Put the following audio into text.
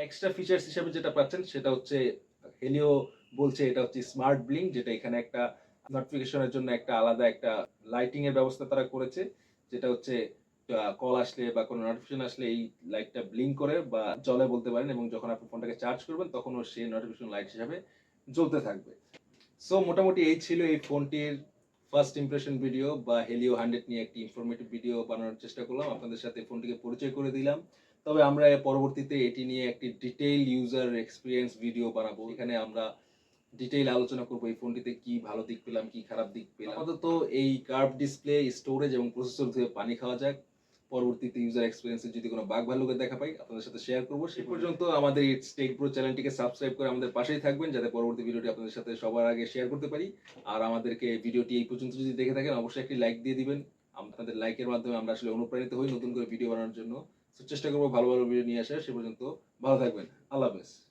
Extra features হিসেবে যেটা পাচ্ছেন সেটা হচ্ছে হেলিও বলছে এটা হচ্ছে স্মার্ট ব্লিঙ্ক, যেটা এখানে একটা নোটিফিকেশনের জন্য একটা আলাদা একটা লাইটিং এর ব্যবস্থা তারা করেছে, যেটা হচ্ছে কল আসলে বা কোনো নোটিফিকেশন আসলে এই লাইটটা ব্লিঙ্ক করে বা জ্বলে বলতে পারেন, এবং যখন আপনি ফোনটাকে চার্জ করবেন তখনও সেই নোটিফিকেশন লাইট হিসাবে জ্বলতে থাকবে। সো মোটামুটি এই ছিল এই ফোনটির ফার্স্ট ইমপ্রেশন ভিডিও বা হেলিও 100 নিয়ে একটি ইনফরমেটিভ ভিডিও বানানোর চেষ্টা করলাম। আপনাদের সাথে ফোনটিকে পরিচয় করে দিলাম। তবে আমরা পরবর্তীতে এটি নিয়ে একটি ডিটেইল ইউজার এক্সপেরিয়েন্স ভিডিও বানাবো। এখানে আমরা ডিটেইল আলোচনা করব এই ফোনটিতে কি ভালো দিক পেলাম, কি খারাপ দিক পেলাম। আপাতত এই কার্ভ ডিসপ্লে, স্টোরেজ এবং প্রসেসর ধুয়ে পানি খাওয়া যাক। পরবর্তীতে ইউজার এক্সপেরিয়েন্সে যদি কোনো বাগ ভাল্লুকের দেখা পাই আপনাদের সাথে শেয়ার করব। সে পর্যন্ত আমাদের ইটস টেক প্রো চ্যানেলটিকে সাবস্ক্রাইব করে আমাদের পাশেই থাকবেন, যাতে পরবর্তী ভিডিওটি আপনাদের সাথে সবার আগে শেয়ার করতে পারি। আর আমাদেরকে ভিডিওটি এই পর্যন্ত যদি দেখে থাকেন অবশ্যই একটি লাইক দিয়ে দিবেন। আপনাদের লাইকের মাধ্যমে আমরা আসলে অনুপ্রাণিত হই নতুন করে ভিডিও বানানোর জন্য। চেষ্টা করবো ভালো ভালো ভিডিও নিয়ে আসার। সে পর্যন্ত ভালো থাকবেন। আল্লাহ হাফেজ।